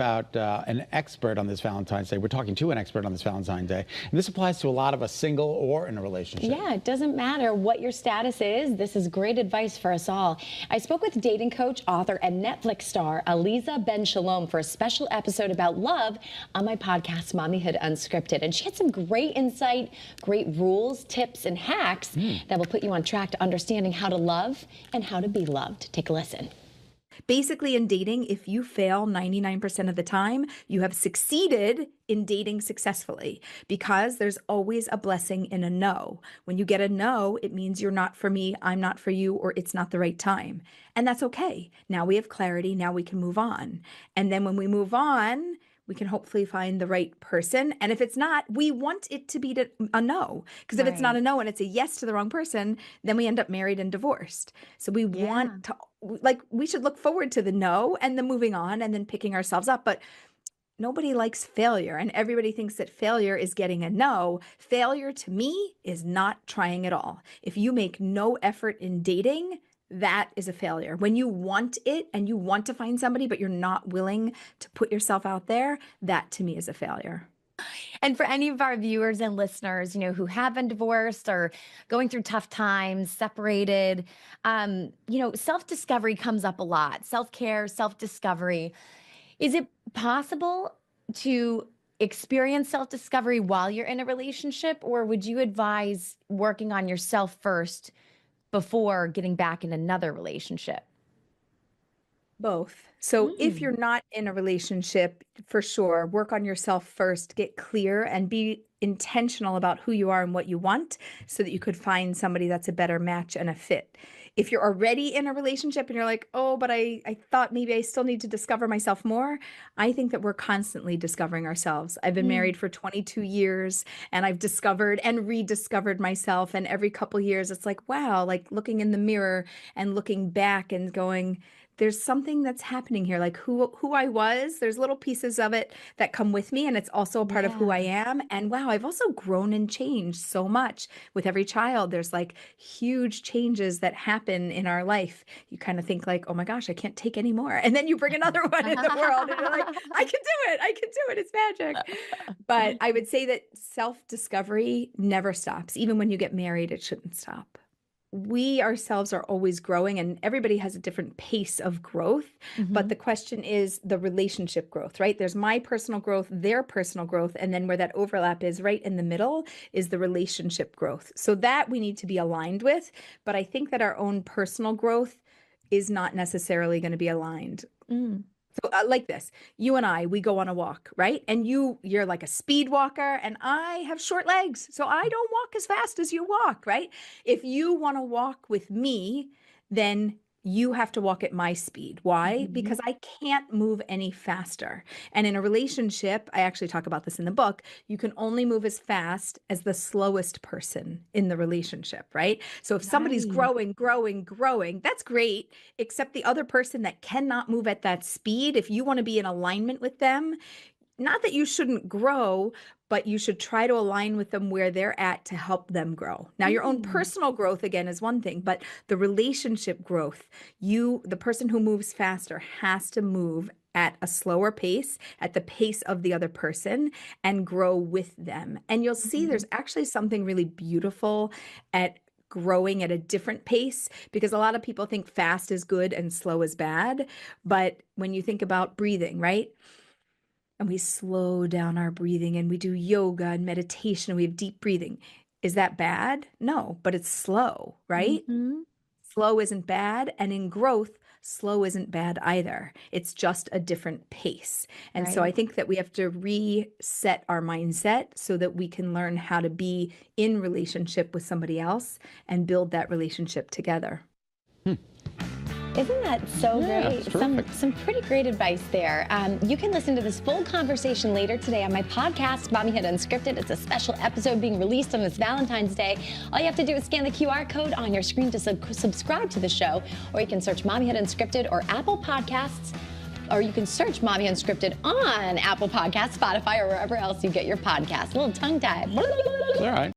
About an expert on this Valentine's Day. We're talking to an expert on this Valentine's Day. And this applies to a lot of us, single or in a relationship. Yeah, it doesn't matter what your status is. This is great advice for us all. I spoke with dating coach, author, and Netflix star Aleeza Ben Shalom for a special episode about love on my podcast, Mommyhood Unscripted. And she had some great insight, great rules, tips, and hacks that will put you on track to understanding how to love and how to be loved. Take a listen. Basically, in dating, if you fail 99% of the time, you have succeeded in dating successfully, because there's always a blessing in a no. When you get a no, it means you're not for me, I'm not for you, or it's not the right time. And that's okay. Now we have clarity. Now we can move on. And then when we move on, we can hopefully find the right person. And if it's not, we want it to be a no. Because if it's not a no and it's a yes to the wrong person, then we end up married and divorced. So we want to, we should look forward to the no and the moving on and then picking ourselves up. But nobody likes failure, and everybody thinks that failure is getting a no. Failure to me is not trying at all. If you make no effort in dating, that is a failure. When you want it and you want to find somebody, but you're not willing to put yourself out there, that to me is a failure. And for any of our viewers and listeners, who have been divorced or going through tough times, separated, self-discovery comes up a lot. Self-care, self-discovery. Is it possible to experience self-discovery while you're in a relationship, or would you advise working on yourself first before getting back in another relationship? Both. So if you're not in a relationship, for sure, work on yourself first, get clear and be intentional about who you are and what you want so that you could find somebody that's a better match and a fit. If you're already in a relationship and you're like, oh, but I thought maybe I still need to discover myself more, I think that we're constantly discovering ourselves. I've been married for 22 years and I've discovered and rediscovered myself. And every couple years, it's like, wow, like looking in the mirror and looking back and going, there's something that's happening here, like who I was. There's little pieces of it that come with me, and it's also a part of who I am. And wow, I've also grown and changed so much with every child. There's like huge changes that happen in our life. You kind of think like, oh my gosh, I can't take any more. And then you bring another one in the world and you're like, I can do it. I can do it. It's magic. But I would say that self-discovery never stops. Even when you get married, it shouldn't stop. We ourselves are always growing, and everybody has a different pace of growth. But the question is the relationship growth, right? There's my personal growth, their personal growth, and then where that overlap is right in the middle is the relationship growth. So that we need to be aligned with. But I think that our own personal growth is not necessarily going to be aligned. So like this, you and I, we go on a walk, right? And you're like a speed walker and I have short legs. So I don't walk as fast as you walk, right? If you want to walk with me, then you have to walk at my speed. Why? Because I can't move any faster. And in a relationship, I actually talk about this in the book, you can only move as fast as the slowest person in the relationship, right? So if somebody's growing, that's great, except the other person that cannot move at that speed, if you want to be in alignment with them, not that you shouldn't grow, but you should try to align with them where they're at to help them grow. Now, your own personal growth, again, is one thing, but the relationship growth, the person who moves faster has to move at a slower pace, at the pace of the other person, and grow with them. And you'll see there's actually something really beautiful at growing at a different pace, because a lot of people think fast is good and slow is bad. But when you think about breathing, right? And we slow down our breathing and we do yoga and meditation and we have deep breathing. Is that bad? No, but it's slow, right? Slow isn't bad. And in growth, slow isn't bad either. It's just a different pace. And so I think that we have to reset our mindset so that we can learn how to be in relationship with somebody else and build that relationship together. Isn't that so great? Some pretty great advice there. You can listen to this full conversation later today on my podcast, Mommyhood Unscripted. It's a special episode being released on this Valentine's Day. All you have to do is scan the QR code on your screen to subscribe to the show, or you can search Mommyhood Unscripted or Apple Podcasts, or you can search Mommy Unscripted on Apple Podcasts, Spotify, or wherever else you get your podcasts. A little tongue-tied. All right.